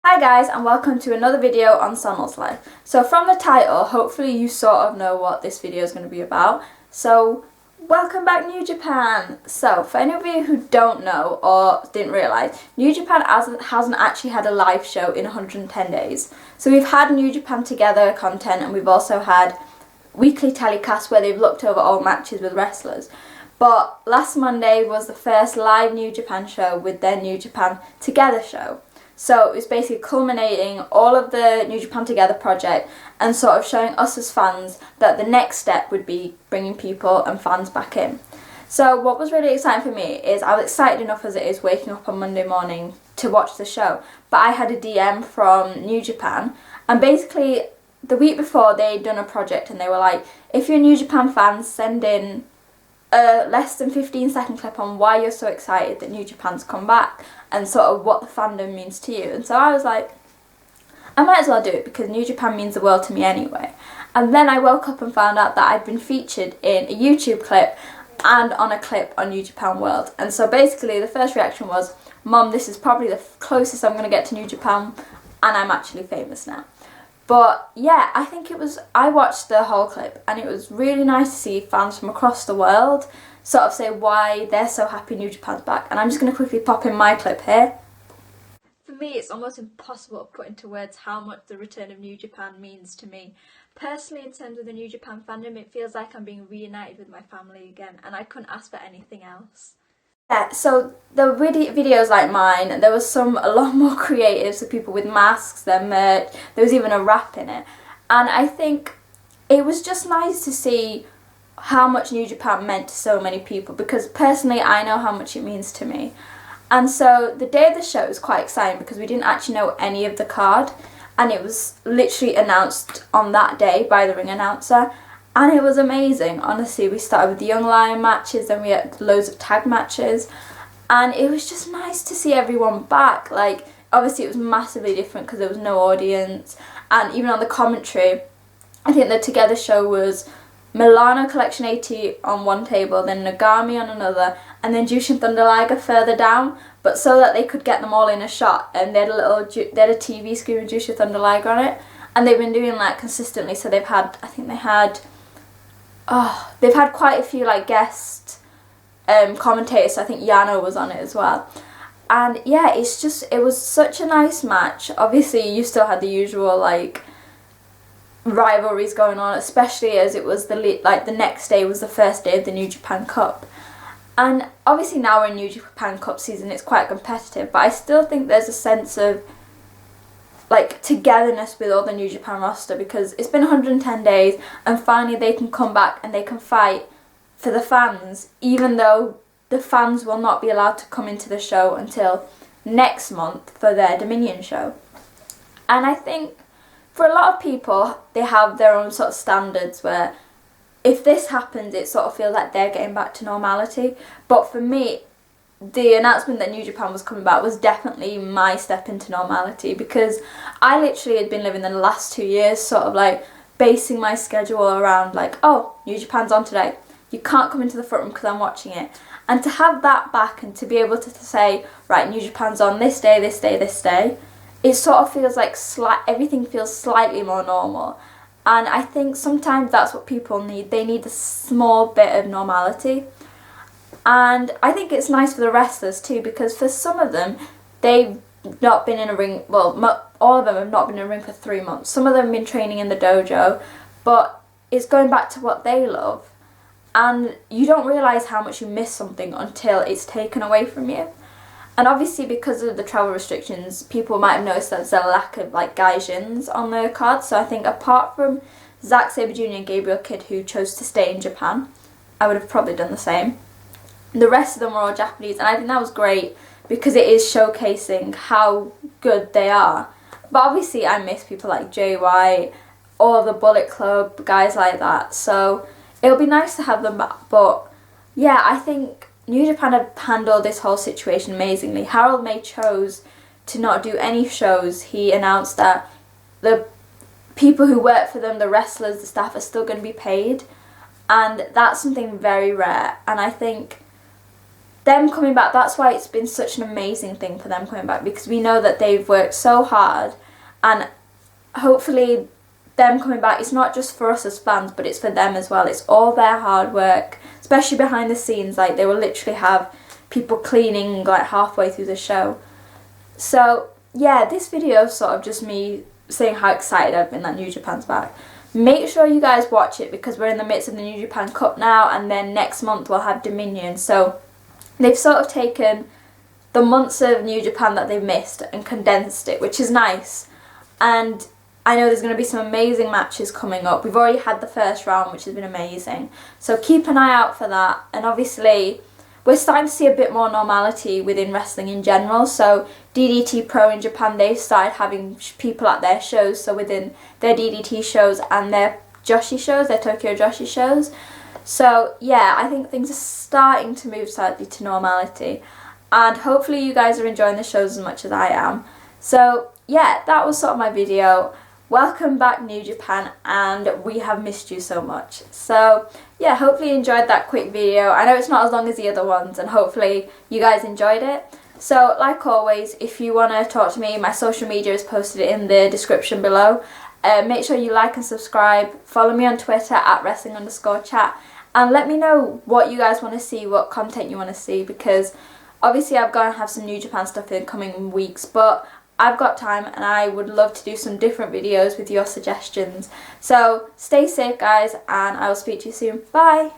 Hi guys, and welcome to another video on Sonal's life. So from the title, hopefully you sort of know what this video is going to be about. So welcome back New Japan! So for any of you who don't know or didn't realise, New Japan hasn't actually had a live show in 110 days. So we've had New Japan Together content, and we've also had weekly telecasts where they've looked over old matches with wrestlers. But last Monday was the first live New Japan show with their New Japan Together show. So it's basically culminating all of the New Japan Together project and sort of showing us as fans that the next step would be bringing people and fans back in. So what was really exciting for me is I was excited enough as it is waking up on Monday morning to watch the show. But I had a DM from New Japan, and basically the week before they'd done a project and they were like, if you're a New Japan fan, send in a less than 15-second clip on why you're so excited that New Japan's come back and sort of what the fandom means to you. And so I was like, I might as well do it because New Japan means the world to me anyway. And then I woke up and found out that I'd been featured in a YouTube clip and on a clip on NJPWWorld. And so basically the first reaction was, Mom, this is probably the closest I'm going to get to New Japan, and I'm actually famous now. But yeah, I watched the whole clip and it was really nice to see fans from across the world sort of say why they're so happy New Japan's back. And I'm just going to quickly pop in my clip here. For me, it's almost impossible to put into words how much the return of New Japan means to me. Personally, in terms of the New Japan fandom, it feels like I'm being reunited with my family again, and I couldn't ask for anything else. Yeah, so the videos like mine, there was a lot more creative, so people with masks, their merch, there was even a rap in it. And I think it was just nice to see how much New Japan meant to so many people, because personally I know how much it means to me. And so the day of the show was quite exciting because we didn't actually know any of the card, and it was literally announced on that day by the ring announcer. And it was amazing, honestly. We started with the Young Lion matches, then we had loads of tag matches, and it was just nice to see everyone back. Like, obviously it was massively different because there was no audience, and even on the commentary, I think the Together show was Milano Collection 80 on one table, then Nagami on another, and then Jushin Thunder Liger further down, but so that they could get them all in a shot, and they had a TV screen with Jushin Thunder Liger on it, and they've been doing that consistently, so they've had quite a few like guest commentators, so I think Yano was on it as well. And yeah, it was such a nice match. Obviously you still had the usual like rivalries going on, especially as it was the next day was the first day of the New Japan Cup. And obviously now we're in New Japan Cup season, it's quite competitive, but I still think there's a sense of like togetherness with all the New Japan roster, because it's been 110 days and finally they can come back and they can fight for the fans, even though the fans will not be allowed to come into the show until next month for their Dominion show. And I think for a lot of people, they have their own sort of standards where if this happens, it sort of feels like they're getting back to normality. But for me, the announcement that New Japan was coming back was definitely my step into normality, because I literally had been living the last 2 years sort of like basing my schedule around like, oh, New Japan's on today, you can't come into the front room because I'm watching it. And to have that back and to be able to say, right, New Japan's on this day, this day, this day, it sort of feels like everything feels slightly more normal. And I think sometimes that's what people need. They need a small bit of normality. And I think it's nice for the wrestlers too, because for some of them, they've not been in a ring, well, all of them have not been in a ring for 3 months. Some of them have been training in the dojo, but it's going back to what they love. And you don't realise how much you miss something until it's taken away from you. And obviously because of the travel restrictions, people might have noticed that there's a lack of like gaijins on the cards. So I think apart from Zack Sabre Jr. and Gabriel Kidd, who chose to stay in Japan, I would have probably done the same. The rest of them were all Japanese, and I think that was great because it is showcasing how good they are. But obviously I miss people like Jay White, all of the Bullet Club, guys like that. So it'll be nice to have them back. But yeah, I think New Japan have handled this whole situation amazingly. Harold May chose to not do any shows. He announced that the people who work for them, the wrestlers, the staff, are still going to be paid. And that's something very rare. And I think them coming back, that's why it's been such an amazing thing for them coming back, because we know that they've worked so hard, and hopefully them coming back, it's not just for us as fans, but it's for them as well. It's all their hard work, especially behind the scenes. Like, they will literally have people cleaning like halfway through the show. So yeah, this video is sort of just me saying how excited I've been that New Japan's back. Make sure you guys watch it, because we're in the midst of the New Japan Cup now, and then next month we'll have Dominion. So they've sort of taken the months of New Japan that they've missed and condensed it, which is nice. And I know there's going to be some amazing matches coming up. We've already had the first round, which has been amazing. So keep an eye out for that. And obviously, we're starting to see a bit more normality within wrestling in general. So DDT Pro in Japan, they've started having people at their shows. So within their DDT shows and their Joshi shows, their Tokyo Joshi shows. So yeah, I think things are starting to move slightly to normality. And hopefully you guys are enjoying the shows as much as I am. So yeah, that was sort of my video. Welcome back, New Japan, and we have missed you so much. So yeah, hopefully you enjoyed that quick video. I know it's not as long as the other ones, and hopefully you guys enjoyed it. So like always, if you want to talk to me, my social media is posted in the description below. Make sure you like and subscribe. Follow me on Twitter at wrestling_chat, and let me know what you guys want to see, what content you want to see, because obviously I've got to have some New Japan stuff in the coming weeks, but I've got time and I would love to do some different videos with your suggestions. So stay safe, guys, and I will speak to you soon. Bye!